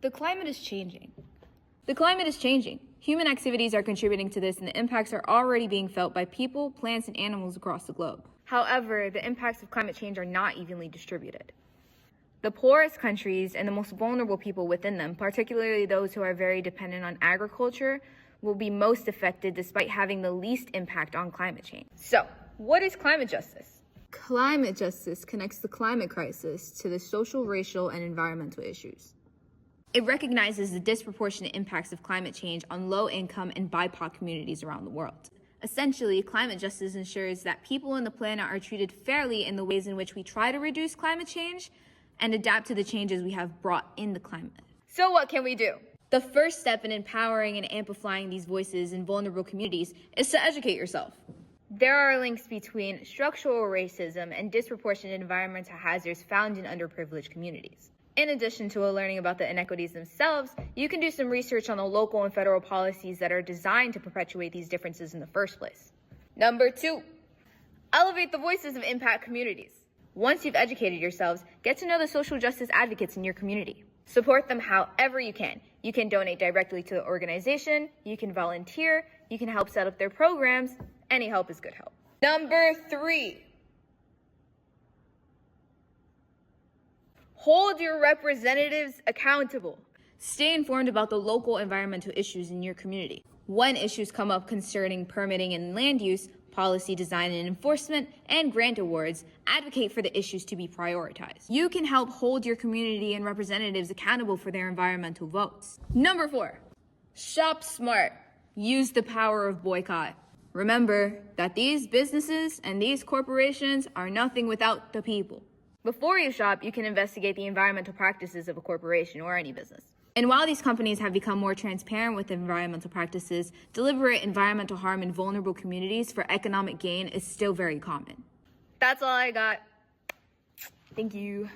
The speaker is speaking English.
The climate is changing. The climate is changing. Human activities are contributing to this, and the impacts are already being felt by people, plants, and animals across the globe. However, the impacts of climate change are not evenly distributed. The poorest countries and the most vulnerable people within them, particularly those who are very dependent on agriculture, will be most affected despite having the least impact on climate change. So, what is climate justice? Climate justice connects the climate crisis to the social, racial, and environmental issues. It recognizes the disproportionate impacts of climate change on low-income and BIPOC communities around the world. Essentially, climate justice ensures that people on the planet are treated fairly in the ways in which we try to reduce climate change and adapt to the changes we have brought in the climate. So what can we do? The first step in empowering and amplifying these voices in vulnerable communities is to educate yourself. There are links between structural racism and disproportionate environmental hazards found in underprivileged communities. In addition to learning about the inequities themselves, you can do some research on the local and federal policies that are designed to perpetuate these differences in the first place. Number 2, elevate the voices of impact communities. Once you've educated yourselves, get to know the social justice advocates in your community. Support them however you can. You can donate directly to the organization, you can volunteer, you can help set up their programs. Any help is good help. Number 3, hold your representatives accountable. Stay informed about the local environmental issues in your community. When issues come up concerning permitting and land use, policy design and enforcement, and grant awards, advocate for the issues to be prioritized. You can help hold your community and representatives accountable for their environmental votes. Number 4, shop smart. Use the power of boycott. Remember that these businesses and these corporations are nothing without the people. Before you shop, you can investigate the environmental practices of a corporation or any business. And while these companies have become more transparent with environmental practices, deliberate environmental harm in vulnerable communities for economic gain is still very common. That's all I got. Thank you.